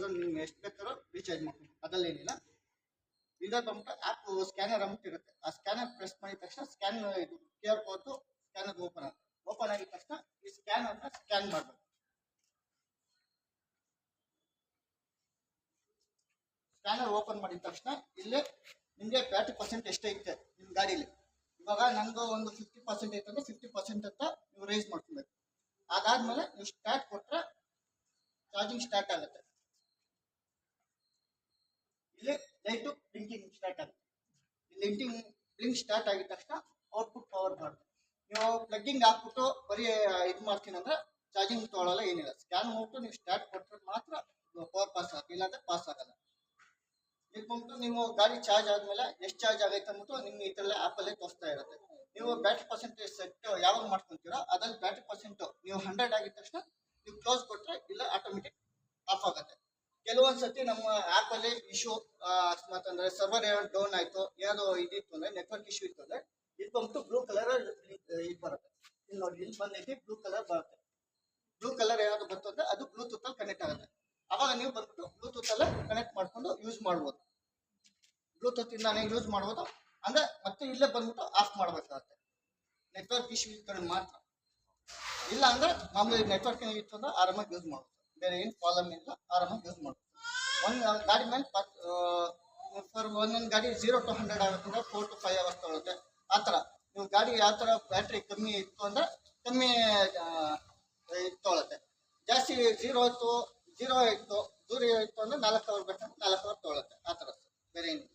3000 ನೀವು ಎಷ್ಟು ಬೇಕಾದ್ರೂ ರೀಚಾರ್ಜ್ ಮಾಡ್ಬೋದು, ಅದ್ರಲ್ಲಿ ಏನಿಲ್ಲ. ಇದ್ರಲ್ಲಿ ಬಂದ್ಬಿಟ್ಟು ಆ್ಯಪ್ ಸ್ಕ್ಯಾನರ್ ಅಂದ್ಬಿಟ್ಟು ಇರುತ್ತೆ. ಆ ಸ್ಕ್ಯಾನರ್ ಪ್ರೆಸ್ ಮಾಡಿದ ತಕ್ಷಣ ಸ್ಕ್ಯಾನ್ ಇದು QR ಕೋಡ್ ಸ್ಕ್ಯಾನರ್ ಓಪನ್ ಆಗುತ್ತೆ. ಓಪನ್ ಆಗಿದ ತಕ್ಷಣ ಈ ಸ್ಕ್ಯಾನರ್ನ ಸ್ಕ್ಯಾನ್ ಮಾಡಬೇಕು. ಸ್ಕ್ಯಾನರ್ ಓಪನ್ ಮಾಡಿದ ತಕ್ಷಣ ಇಲ್ಲೇ ನಿಮಗೆ ಬ್ಯಾಟ್ರಿ ಪರ್ಸೆಂಟ್ ಎಷ್ಟೈತೆ ನಿಮ್ಮ ಗಾಡೀಲಿ. ಇವಾಗ ನಂದು ಒಂದು 50% ಐತೆ ಅಂದರೆ 50% ಅಂತ ನೀವು ರೈಸ್ ಮಾಡ್ಕೊಬೇಕು. ಅದಾದ್ಮೇಲೆ ನೀವು ಸ್ಟಾರ್ಟ್ ಕೊಟ್ಟರೆ ಚಾರ್ಜಿಂಗ್ ಸ್ಟಾರ್ಟ್ ಆಗುತ್ತೆ. ಇಲ್ಲಿ ಲೈಟು ಬ್ಲಿಂಕಿಂಗ್ ಸ್ಟಾರ್ಟ್ ಆಗುತ್ತೆ. ಲೈಟಿಂಗ್ ಬ್ಲಿಂಕ್ ಸ್ಟಾರ್ಟ್ ಆಗಿದ ತಕ್ಷಣ ಔಟ್ಪುಟ್ ಪವರ್ ಬರುತ್ತೆ. ನೀವು ಪ್ಲಗ್ಗಿಂಗ್ ಹಾಕ್ಬಿಟ್ಟು ಬರೀ ಇದು ಮಾಡ್ತೀನಿ ಅಂದ್ರೆ ಚಾರ್ಜಿಂಗ್ ತೊಗೊಳ್ಳಲ್ಲ, ಏನಿಲ್ಲ. ಸ್ಕ್ಯಾನ್ ಹೋಗ್ಬಿಟ್ಟು ನೀವು ಸ್ಟಾರ್ಟ್ ಕೊಟ್ಟರೆ ಮಾತ್ರ ಪವರ್ ಪಾಸ್ ಆಗುತ್ತೆ, ಇಲ್ಲಾಂದ್ರೆ ಪಾಸ್ ಆಗಲ್ಲ. ಈಗ ಬಂದ್ಬಿಟ್ಟು ನೀವು ಗಾಡಿ ಚಾರ್ಜ್ ಆದ್ಮೇಲೆ ಎಷ್ಟು ಚಾರ್ಜ್ ಆಗೈತೆ ಅಂದ್ಬಿಟ್ಟು ನಿಮ್ಗೆ ಇದರಲ್ಲೇ ಆ್ಯಪಲ್ಲೇ ತೋರಿಸ್ತಾ ಇರುತ್ತೆ. ನೀವು ಬ್ಯಾಟ್ರಿ ಪರ್ಸೆಂಟೇಜ್ ಸೆಟ್ ಯಾವಾಗ ಮಾಡ್ಕೊತೀರೋ ಅದ್ರಲ್ಲಿ ಬ್ಯಾಟ್ರಿ ಪರ್ಸೆಂಟ್ ನೀವು 100 ಆಗಿದ ತಕ್ಷಣ ನೀವು ಕ್ಲೋಸ್ ಕೊಟ್ಟರೆ ಇಲ್ಲ ಆಟೋಮೆಟಿಕ್ ಆಫ್ ಆಗುತ್ತೆ. ಕೆಲವೊಂದ್ಸತಿ ನಮ್ಮ ಆ್ಯಪಲ್ಲಿ ಇಶ್ಯೂ ಅಕಸ್ಮಾತ್ ಅಂದರೆ ಸರ್ವರ್ ಏನಾದ್ರು ಡೌನ್ ಆಯಿತು, ಏನಾದ್ರು ಇದಿತ್ತು ಅಂದರೆ ನೆಟ್ವರ್ಕ್ ಇಶ್ಯೂ ಇತ್ತು ಅಂದರೆ ಇದು ಬಂದ್ಬಿಟ್ಟು ಬ್ಲೂ ಕಲರ್ ಇದು ಬರುತ್ತೆ. ಇಲ್ಲಿ ನೋಡಿ, ಇಲ್ಲಿ ಬಂದೈತಿ ಬ್ಲೂ ಕಲರ್ ಬರುತ್ತೆ. ಬ್ಲೂ ಕಲರ್ ಏನಾದ್ರು ಬಂತು ಅಂದರೆ ಅದು ಬ್ಲೂಟೂತಲ್ಲಿ ಕನೆಕ್ಟ್ ಆಗುತ್ತೆ. ಅವಾಗ ನೀವು ಬಂದ್ಬಿಟ್ಟು ಬ್ಲೂಟೂತಲ್ಲೇ ಕನೆಕ್ಟ್ ಮಾಡ್ಕೊಂಡು ಯೂಸ್ ಮಾಡ್ಬೋದು. ಬ್ಲೂಟೂತಿಂದಾನೇ ಯೂಸ್ ಮಾಡ್ಬೋದು ಅಂದರೆ ಮತ್ತೆ ಇಲ್ಲೇ ಬಂದ್ಬಿಟ್ಟು ಆಫ್ ಮಾಡಬೇಕಾಗುತ್ತೆ. ನೆಟ್ವರ್ಕ್ ಇಶ್ಯೂ ಇತ್ತು ಮಾತ್ರ. ಇಲ್ಲ ಅಂದರೆ ಮಾಮೂಲಿ ನೆಟ್ವರ್ಕ್ ಇತ್ತು ಅಂದರೆ ಆರಾಮಾಗಿ ಯೂಸ್ ಮಾಡ್ಬೋದು. ಬೇರೆ ಏನು ಪ್ರಾಬ್ಲಮ್ ಇಲ್ಲ, ಆರಾಮಾಗಿ ಯೂಸ್ ಮಾಡ್ಬೋದು. ಒಂದು ಗಾಡಿ ಮೇಲೆ ಫಾರ್ ಒಂದೊಂದು ಗಾಡಿ 0 to 100 ಆಗುತ್ತೆ ಅಂದರೆ 4 to 5 hours ತೊಗೊಳುತ್ತೆ. ಆ ಥರ ನೀವು ಗಾಡಿ ಯಾವ ಥರ ಬ್ಯಾಟ್ರಿ ಕಮ್ಮಿ ಇತ್ತು ಅಂದರೆ ಕಮ್ಮಿ ಇದು ತೊಗೊಳುತ್ತೆ. ಜಾಸ್ತಿ 0 ಇತ್ತು ದೂರ ಇತ್ತು ಅಂದರೆ 4 ಅವರ್ ಬೇಕಂದ್ರೆ 4 ಅವರ್ ತೊಗೊಳುತ್ತೆ. ಆ ಥರ ಬೇರೆ ಏನಿಲ್ಲ.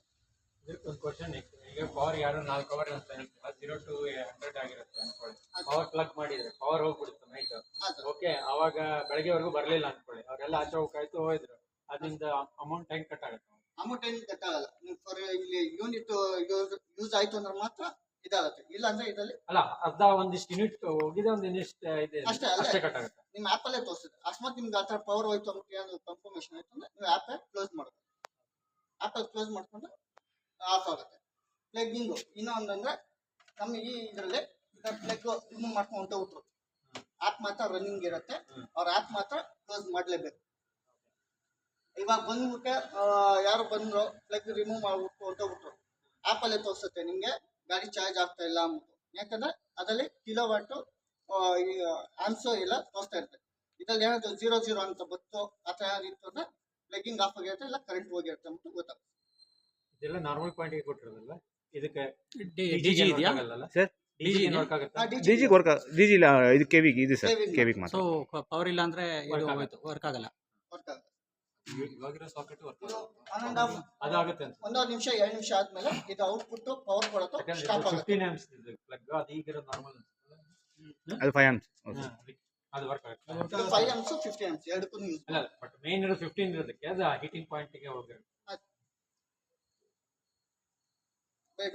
ಒಂದು ಕ್ವಶನ್, ಈಗ ಪವರ್ ಯಾರು 4 ಅವರ್ ಅಂತ ಹೇಳ್ತೀರಾ, 0 to 100 ಆಗಿರುತ್ತೆ ಅನ್ಕೊಳ್ಳಿ. ಪವರ್ ಪ್ಲಗ್ ಮಾಡಿದ್ರೆ ಪವರ್ ಹೋಗ್ಬಿಡುತ್ತೆ ನೈಟ್. ಓಕೆ, ಅವಾಗ ಬೆಳಗ್ಗೆವರೆಗೂ ಬರಲಿಲ್ಲ ಅನ್ಕೊಳ್ಳಿ, ಅವರೆಲ್ಲ ಆಚೆ ಹೋಗ್ಕಾಯ್ತು ಹೋಯ್ದ್ರು, ಅದರಿಂದ ಅಮೌಂಟ್ ಹೆಂಗೆ ಕಟ್ ಆಗುತ್ತೆ? ಅಮೌಂಟ್ ಏನು ಕಟ್ ಆಗಲ್ಲ. ನೀವು ಫಾರ್ ಇಲ್ಲಿ ಯೂನಿಟ್ ಯೂಸ್ ಆಯ್ತು ಅಂದ್ರೆ ಮಾತ್ರ ಇದಾಗುತ್ತೆ, ಇಲ್ಲ ಅಂದ್ರೆ ಇದರಲ್ಲಿ ಅಲ್ಲ, ಅರ್ಧ ಒಂದಿಷ್ಟು ಯೂನಿಟ್ ಹೋಗಿದೆ, ಒಂದಿಷ್ಟು ಇದೆ ಅಷ್ಟೇ ಕಟ್ ಆಗುತ್ತೆ. ನಿಮ್ಮ ಆ್ಯಪಲ್ಲೇ ತೋರಿಸುತ್ತೆ. ಅಕಸ್ಮಾತ್ ನಿಮ್ಗೆ ಆ ಥರ ಪವರ್ ಹೋಯ್ತು ಅಂತ ಏನಾದ್ರು ಕನ್ಫರ್ಮೇಷನ್ ಆಯ್ತು ಅಂದ್ರೆ ನೀವು ಆ್ಯಪೇ ಕ್ಲೋಸ್ ಮಾಡಬೇಕು. ಆ್ಯಪಲ್ಲಿ ಕ್ಲೋಸ್ ಮಾಡ್ಕೊಂಡು ಆಫ್ ಆಗುತ್ತೆ. ಪ್ಲಗ್ಗಿಂಗು ಇನ್ನೊಂದಂದ್ರೆ ನಮಗೆ ಈ ಇದರಲ್ಲಿ ಪ್ಲಗ್ ರಿಮೂವ್ ಮಾಡ್ಕೊಂಡು ಹೊಂಟೋಗ್ಬಿಟ್ರು, ಆ್ಯಪ್ ಮಾತ್ರ ರನ್ನಿಂಗ್ ಇರುತ್ತೆ, ಅವ್ರ ಆ್ಯಪ್ ಮಾತ್ರ ಕ್ಲೋಸ್ ಮಾಡಲೇಬೇಕು. ಇವಾಗ ಬಂದ್ಬಿಟ್ಟೆ ಯಾರು ಬಂದ್ರು ಪ್ಲಗ್ ರಿಮೂವ್ ಮಾಡ್ಬಿಟ್ಟು ಹೊಂಟೋಗ್ಬಿಟ್ರು, ಆ್ಯಪಲ್ಲೇ ತೋರಿಸುತ್ತೆ ನಿಮಗೆ ಗಾಡಿ ಚಾರ್ಜ್ ಆಗ್ತಾ ಇಲ್ಲ ಅಂದ್ಬಿಟ್ಟು. ಯಾಕಂದ್ರೆ ಅದರಲ್ಲಿ ಕಿಲೋವಾಟು ಆನ್ಸೋ ಎಲ್ಲ ತೋರಿಸ್ತಾ ಇರುತ್ತೆ. ಇದ್ರಲ್ಲಿ ಏನಾದ್ರು 00 ಅಂತ ಬಂತು ಆ ಥರ ಇತ್ತು ಅಂದ್ರೆ ಪ್ಲಗ್ಗಿಂಗ್ ಆಫ್ ಆಗಿರುತ್ತೆ, ಇಲ್ಲ ಕರೆಂಟ್ ಹೋಗಿರುತ್ತೆ ಅಂದ್ಬಿಟ್ಟು ಗೊತ್ತಾಗುತ್ತೆ. ಇದೆಲ್ಲ ನಾರ್ಮಲ್ ಪಾಯಿಂಟಿಗೆ ಕೊಟ್ಟಿರೋದಲ್ಲ, ಇದಕ್ಕೆ ಡಿಜಿ ಇದೆಯಾ ಸರ್? ಡಿಜಿ ವರ್ಕ್ ಆಗುತ್ತೆ. ಡಿಜಿ ವರ್ಕ್ ಡಿಜಿ ಇಲ್ಲ, ಇದು ಕೆವಿಗೆ ಇದೆ ಸರ್, ಕೆವಿಗೆ ಮಾತ್ರ. ಸೊ ಪವರ್ ಇಲ್ಲ ಅಂದ್ರೆ ವರ್ಕ್ ಆಗಲ್ಲ. ವರ್ಕ್ ಆಗುತ್ತೆ. ಇವಾಗಿರೋ ಸಾಕೆಟ್ ವರ್ಕ್ ಅದಾಗುತ್ತೆ ಅಂತ 1 ನಿಮಿಷ 2 ನಿಮಿಷ ಆದ್ಮೇಲೆ ಇದು ಔಟ್ಪುಟ್ ಪವರ್ ಕೊಡುತ್ತೆ, ಸ್ಟಾಪ್ ಆಗುತ್ತೆ. 15 amps ಇದೆ ಪ್ಲಗ್, ಅದು ಈಗಿರೋ ನಾರ್ಮಲ್ ಅದು 5 amps ಅದು ವರ್ಕ್ ಆಗುತ್ತೆ. 5 amps 50 amps ಎರಡಕ್ಕೂ ಯೂಸ್ ಅಲ್ಲ, ಬಟ್ ಮೇನ್ ಇರೋ 15 ಇರೋದಕ್ಕೆ ಅದು ಹೀಟಿಂಗ್ ಪಾಯಿಂಟ್ಗೆ ಹೋಗಿರುತ್ತೆ. ಬೇಡ